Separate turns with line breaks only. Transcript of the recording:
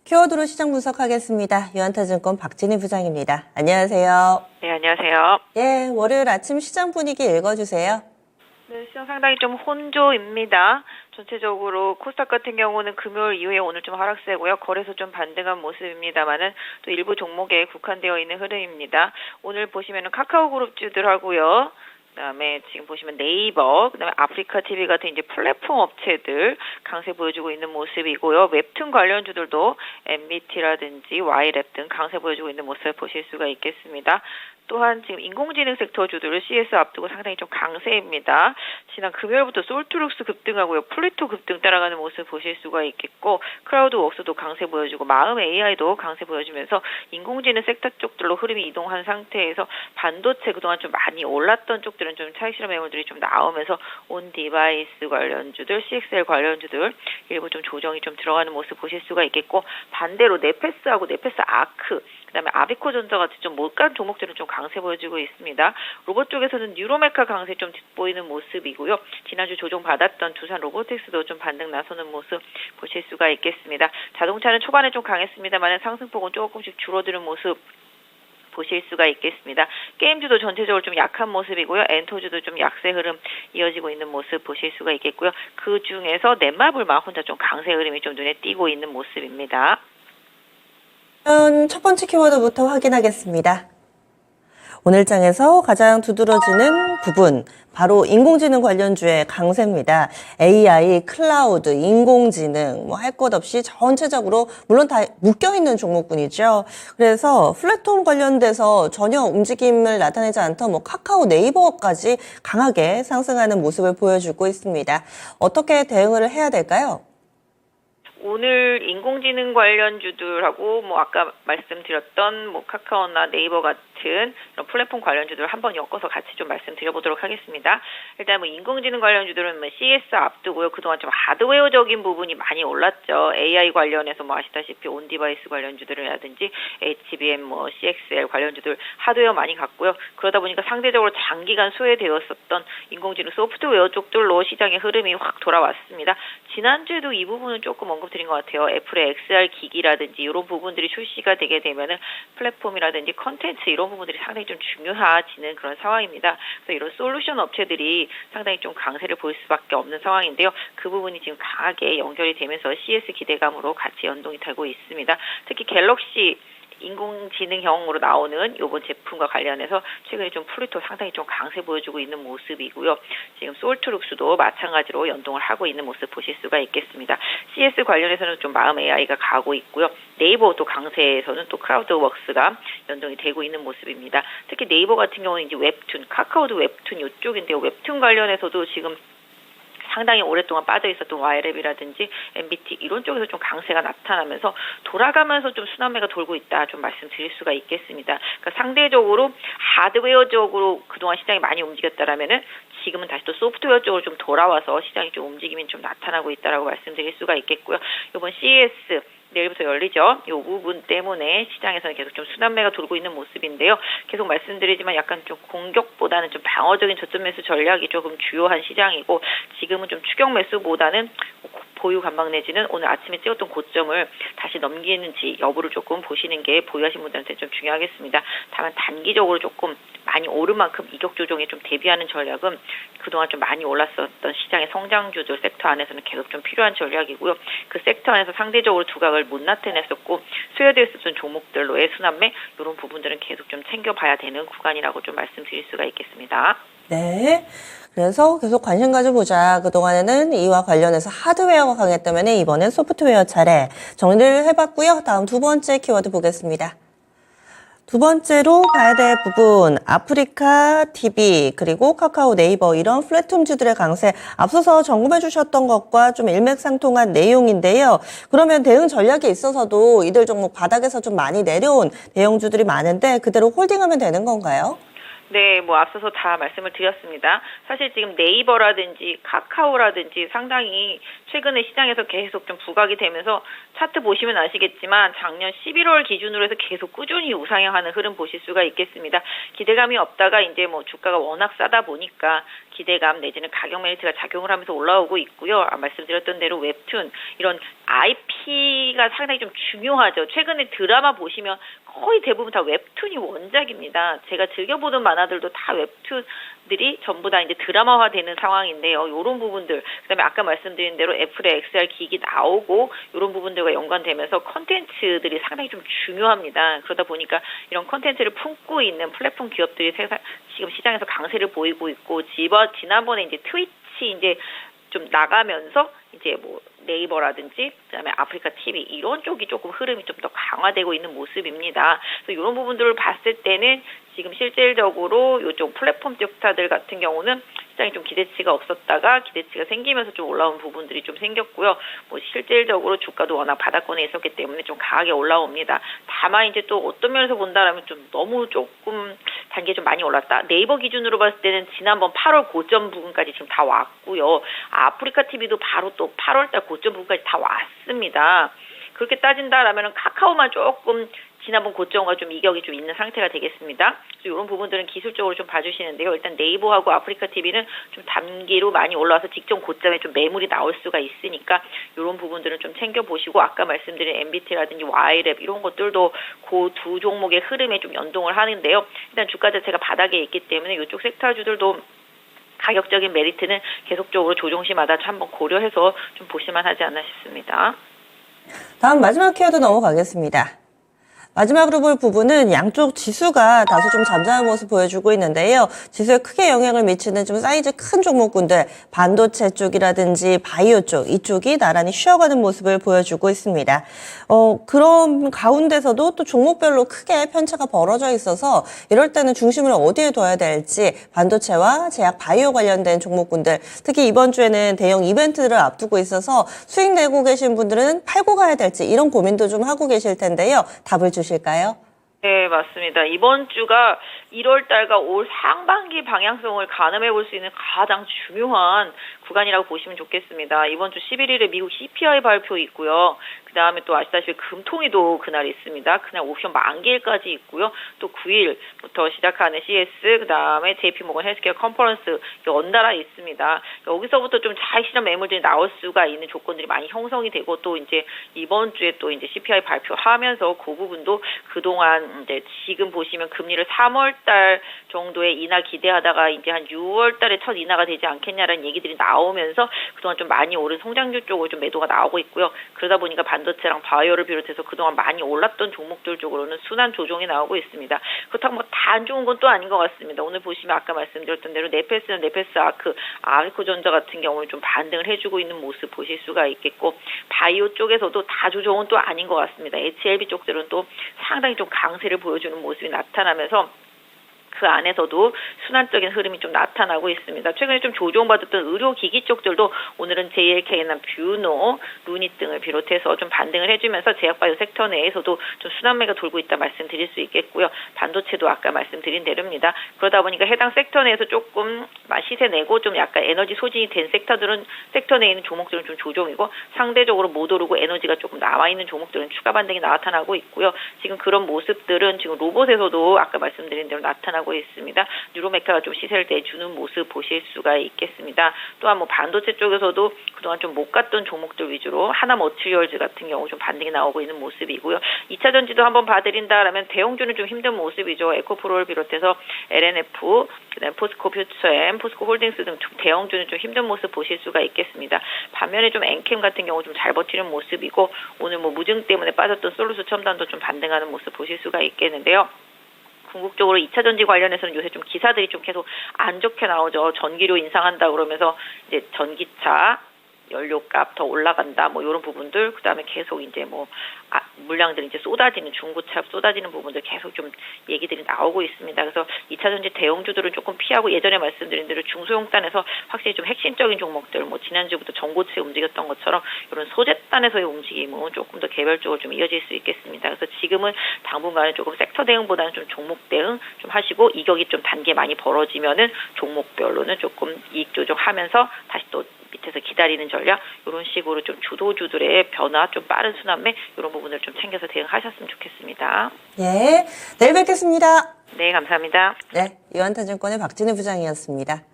키워드로 시장 분석하겠습니다. 유한타증권 박진희 부장입니다. 안녕하세요.
네, 안녕하세요.
예, 월요일 아침 시장 분위기 읽어주세요.
네, 시장 상당히 좀 혼조입니다. 전체적으로 코스닥 같은 경우는 금요일 이후에 오늘 좀 하락세고요. 거래소 좀 반등한 모습입니다만은 또 일부 종목에 국한되어 있는 흐름입니다. 오늘 보시면은 카카오그룹주들하고요. 그다음에 지금 보시면 네이버, 그다음에 아프리카TV 같은 이제 플랫폼 업체들 강세 보여주고 있는 모습이고요. 웹툰 관련주들도 MBT라든지 Y랩 등 강세 보여주고 있는 모습을 보실 수가 있겠습니다. 또한 지금 인공지능 섹터주들 CS 앞두고 상당히 좀 강세입니다. 지난 금요일부터 솔트룩스 급등하고요. 플리토 급등 따라가는 모습 보실 수가 있겠고, 크라우드웍스도 강세 보여주고 마음 AI도 강세 보여주면서 인공지능 섹터 쪽들로 흐름이 이동한 상태에서 반도체 그동안 좀 많이 올랐던 쪽들은 좀 차익 실험 매물들이 좀 나오면서 온 디바이스 관련주들, CXL 관련주들 일부 좀 조정이 좀 들어가는 모습 보실 수가 있겠고, 반대로 네페스하고 네페스 아크, 그다음에 아비코전자 같은 좀 못간 종목들은 좀 강세 보여주고 있습니다. 로봇 쪽에서는 뉴로메카 강세 좀 돋보이는 모습이고요. 지난주 조정 받았던 두산 로보틱스도 좀 반등 나서는 모습 보실 수가 있겠습니다. 자동차는 초반에 좀 강했습니다만 상승폭은 조금씩 줄어드는 모습 보실 수가 있겠습니다. 게임주도 전체적으로 좀 약한 모습이고요. 엔터주도 좀 약세 흐름 이어지고 있는 모습 보실 수가 있겠고요. 그 중에서 넷마블만 혼자 좀 강세 흐름이 좀 눈에 띄고 있는 모습입니다.
첫 번째 키워드부터 확인하겠습니다. 오늘 장에서 가장 두드러지는 부분, 바로 인공지능 관련주의 강세입니다. AI, 클라우드, 인공지능, 할 것 없이 전체적으로 물론 다 묶여있는 종목군이죠. 그래서 플랫폼 관련돼서 전혀 움직임을 나타내지 않던 카카오 네이버까지 강하게 상승하는 모습을 보여주고 있습니다. 어떻게 대응을 해야 될까요?
오늘 인공지능 관련주들하고 아까 말씀드렸던 카카오나 네이버 같은 이런 플랫폼 관련주들 한번 엮어서 같이 좀 말씀드려보도록 하겠습니다. 일단 인공지능 관련주들은 CS 앞두고요. 그동안 좀 하드웨어적인 부분이 많이 올랐죠. AI 관련해서 아시다시피 온디바이스 관련주들이라든지 HBM, CXL 관련주들 하드웨어 많이 갔고요. 그러다 보니까 상대적으로 장기간 소외되었었던 인공지능 소프트웨어 쪽들로 시장의 흐름이 확 돌아왔습니다. 지난주에도 이 부분은 조금 언급드린 것 같아요. 애플의 XR 기기라든지 이런 부분들이 출시가 되게 되면은 플랫폼이라든지 컨텐츠 이런 부분들이 상당히 좀 중요해지는 그런 상황입니다. 그래서 이런 솔루션 업체들이 상당히 좀 강세를 보일 수밖에 없는 상황인데요. 그 부분이 지금 강하게 연결이 되면서 CS 기대감으로 같이 연동이 되고 있습니다. 특히 갤럭시 인공지능형으로 나오는 이번 제품과 관련해서 최근에 좀 플루토 상당히 좀 강세 보여주고 있는 모습이고요. 지금 솔트룩스도 마찬가지로 연동을 하고 있는 모습 보실 수가 있겠습니다. CS 관련해서는 좀 마음 AI가 가고 있고요. 네이버도 강세에서는 또 크라우드웍스가 연동이 되고 있는 모습입니다. 특히 네이버 같은 경우는 이제 웹툰, 카카오도 웹툰 이쪽인데요. 웹툰 관련해서도 지금 상당히 오랫동안 빠져 있었던 Y랩이라든지 MBT 이런 쪽에서 좀 강세가 나타나면서 돌아가면서 좀 순환매가 돌고 있다 좀 말씀드릴 수가 있겠습니다. 그러니까 상대적으로 하드웨어적으로 그동안 시장이 많이 움직였다라면은 지금은 다시 또 소프트웨어 쪽으로 좀 돌아와서 시장이 좀 움직임이 좀 나타나고 있다라고 말씀드릴 수가 있겠고요. 이번 CES 내일부터 열리죠. 이 부분 때문에 시장에서는 계속 좀 순환매가 돌고 있는 모습인데요. 계속 말씀드리지만 약간 좀 공격보다는 좀 방어적인 저점 매수 전략이 조금 주요한 시장이고, 지금은 좀 추격 매수보다는 보유 관망 내지는 오늘 아침에 찍었던 고점을 다시 넘기는지 여부를 조금 보시는 게 보유하신 분들한테 좀 중요하겠습니다. 다만 단기적으로 조금 많이 오른 만큼 이격 조정에 좀 대비하는 전략은 그동안 좀 많이 올랐었던 시장의 성장주들 섹터 안에서는 계속 좀 필요한 전략이고요. 그 섹터 안에서 상대적으로 두각을 못 나타냈었고 소외되어 있었던 종목들로의 순환매 이런 부분들은 계속 좀 챙겨봐야 되는 구간이라고 좀 말씀드릴 수가 있겠습니다.
네. 그래서 계속 관심 가져보자. 그동안에는 이와 관련해서 하드웨어가 강했다면 이번엔 소프트웨어 차례 정리를 해봤고요. 다음 두 번째 키워드 보겠습니다. 두 번째로 봐야 될 부분, 아프리카 TV 그리고 카카오 네이버 이런 플랫폼주들의 강세, 앞서서 점검해 주셨던 것과 좀 일맥상통한 내용인데요. 그러면 대응 전략에 있어서도 이들 종목 바닥에서 좀 많이 내려온 대형주들이 많은데 그대로 홀딩하면 되는 건가요?
네, 뭐 앞서서 다 말씀을 드렸습니다. 사실 지금 네이버라든지 카카오라든지 상당히 최근에 시장에서 계속 좀 부각이 되면서 차트 보시면 아시겠지만 작년 11월 기준으로 해서 계속 꾸준히 우상향하는 흐름 보실 수가 있겠습니다. 기대감이 없다가 이제 뭐 주가가 워낙 싸다 보니까 기대감 내지는 가격 메리트가 작용을 하면서 올라오고 있고요. 말씀드렸던 대로 웹툰 이런 IP가 상당히 좀 중요하죠. 최근에 드라마 보시면 거의 대부분 다 웹툰이 원작입니다. 제가 즐겨보던 만화들도 다 웹툰들이 전부 다 이제 드라마화되는 상황인데요. 이런 부분들, 그다음에 아까 말씀드린 대로 애플의 XR 기기 나오고 이런 부분들과 연관되면서 컨텐츠들이 상당히 좀 중요합니다. 그러다 보니까 이런 컨텐츠를 품고 있는 플랫폼 기업들이 지금 시장에서 강세를 보이고 있고, 지난번에 이제 트위치 이제 좀 나가면서 이제 뭐 네이버라든지 그다음에 아프리카 TV 이런 쪽이 조금 흐름이 좀 더 강화되고 있는 모습입니다. 그래서 이런 부분들을 봤을 때는 지금 실질적으로 이쪽 플랫폼 쪽타들 같은 경우는 시장이 좀 기대치가 없었다가 기대치가 생기면서 좀 올라온 부분들이 좀 생겼고요. 뭐 실질적으로 주가도 워낙 바닥권에 있었기 때문에 좀 강하게 올라옵니다. 다만 이제 또 어떤 면에서 본다라면 좀 너무 조금 단계 좀 많이 올랐다. 네이버 기준으로 봤을 때는 지난번 8월 고점 부분까지 지금 다 왔고요. 아프리카 TV도 바로 또 8월달 고점 부분까지 다 왔습니다. 그렇게 따진다라면 카카오만 조금 지난번 고점과 좀 이격이 좀 있는 상태가 되겠습니다. 그래서 이런 부분들은 기술적으로 좀 봐주시는데요. 일단 네이버하고 아프리카 TV는 좀 단기로 많이 올라와서 직전 고점에 좀 매물이 나올 수가 있으니까 이런 부분들은 좀 챙겨보시고, 아까 말씀드린 MBT라든지 Y랩 이런 것들도 그 두 종목의 흐름에 좀 연동을 하는데요. 일단 주가 자체가 바닥에 있기 때문에 이쪽 섹터주들도 가격적인 메리트는 계속적으로 조정시마다 한번 고려해서 좀 보실만 하지 않나 싶습니다.
다음 마지막 키워드 넘어가겠습니다. 마지막으로 볼 부분은 양쪽 지수가 다소 좀 잠잠한 모습 보여주고 있는데요. 지수에 크게 영향을 미치는 좀 사이즈 큰 종목군들, 반도체 쪽이라든지 바이오 쪽, 이쪽이 나란히 쉬어가는 모습을 보여주고 있습니다. 그런 가운데서도 또 종목별로 크게 편차가 벌어져 있어서 이럴 때는 중심을 어디에 둬야 될지 반도체와 제약 바이오 관련된 종목군들, 특히 이번 주에는 대형 이벤트를 앞두고 있어서 수익 내고 계신 분들은 팔고 가야 될지 이런 고민도 좀 하고 계실 텐데요. 답을 주실까요?
네, 맞습니다. 이번 주가 1월 달과 올 상반기 방향성을 가늠해 볼 수 있는 가장 중요한 구간이라고 보시면 좋겠습니다. 이번 주 11일에 미국 CPI 발표 있고요. 그 다음에 또 아시다시피 금통위도 그날 있습니다. 그날 옵션 만기일까지 있고요. 또 9일부터 시작하는 CS, 그 다음에 JP모건 헬스케어 컨퍼런스 연달아 있습니다. 여기서부터 좀 차익실현 매물들이 나올 수가 있는 조건들이 많이 형성이 되고, 또 이제 이번 주에 또 이제 CPI 발표하면서 그 부분도 그동안 이제 지금 보시면 금리를 3월 달 정도의 인하 기대하다가 이제 한 6월 달에 첫 인하가 되지 않겠냐라는 얘기들이 나오면서 그동안 좀 많이 오른 성장주 쪽으로 좀 매도가 나오고 있고요. 그러다 보니까 반도체랑 바이오를 비롯해서 그동안 많이 올랐던 종목들 쪽으로는 순환 조정이 나오고 있습니다. 그렇다고 뭐 다 안 좋은 건 또 아닌 것 같습니다. 오늘 보시면 아까 말씀드렸던 대로 네페스는 네페스 아크, 아르코전자 같은 경우는 좀 반등을 해주고 있는 모습 보실 수가 있겠고, 바이오 쪽에서도 다 조정은 또 아닌 것 같습니다. HLB 쪽들은 또 상당히 좀 강세를 보여주는 모습이 나타나면서 그 안에서도 순환적인 흐름이 좀 나타나고 있습니다. 최근에 좀 조정받았던 의료기기 쪽들도 오늘은 JLK나 뷰노, 루닛 등을 비롯해서 좀 반등을 해주면서 제약바이오 섹터 내에서도 좀 순환매가 돌고 있다 말씀드릴 수 있겠고요. 반도체도 아까 말씀드린 대로입니다. 그러다 보니까 해당 섹터 내에서 조금 시세 내고 좀 약간 에너지 소진이 된 섹터 내에 있는 종목들은 좀 조정이고, 상대적으로 못 오르고 에너지가 조금 나와 있는 종목들은 추가 반등이 나타나고 있고요. 지금 그런 모습들은 지금 로봇에서도 아까 말씀드린 대로 나타나고 있습니다. 뉴로메카가 좀 시세를 내주는 모습 보실 수가 있겠습니다. 또한 뭐 반도체 쪽에서도 그동안 좀 못 갔던 종목들 위주로 하나 머티리얼즈 같은 경우 좀 반등이 나오고 있는 모습이고요. 2차 전지도 한번 봐드린다라면 대형주는 좀 힘든 모습이죠. 에코프로를 비롯해서 LNF, 그다음에 포스코 퓨처엠, 포스코 홀딩스 등 대형주는 좀 힘든 모습 보실 수가 있겠습니다. 반면에 좀 엔캠 같은 경우 좀 잘 버티는 모습이고, 오늘 뭐 무증 때문에 빠졌던 솔루스 첨단도 좀 반등하는 모습 보실 수가 있겠는데요. 궁극적으로 2차 전지 관련해서는 요새 좀 기사들이 좀 계속 안 좋게 나오죠. 전기료 인상한다 그러면서 이제 전기차, 연료값 더 올라간다, 뭐 이런 부분들, 그 다음에 계속 이제 뭐 물량들이 이제 쏟아지는 중고차 쏟아지는 부분들 계속 좀 얘기들이 나오고 있습니다. 그래서 2차 전지 대형주들은 조금 피하고 예전에 말씀드린 대로 중소형단에서 확실히 좀 핵심적인 종목들, 뭐 지난주부터 전고체 움직였던 것처럼 이런 소재단에서의 움직임은 조금 더 개별적으로 좀 이어질 수 있겠습니다. 그래서 지금은 당분간은 조금 섹터 대응보다는 좀 종목 대응 좀 하시고 이격이 좀 단계 많이 벌어지면은 종목별로는 조금 이익 조정하면서 다시 또 밑에서 기다리는 전략 이런 식으로 좀 주도주들의 변화, 좀 빠른 순환매 이런 부분을 좀 챙겨서 대응하셨으면 좋겠습니다.
예, 내일 뵙겠습니다.
네, 감사합니다.
네, 이원타증권의 박진희 부장이었습니다.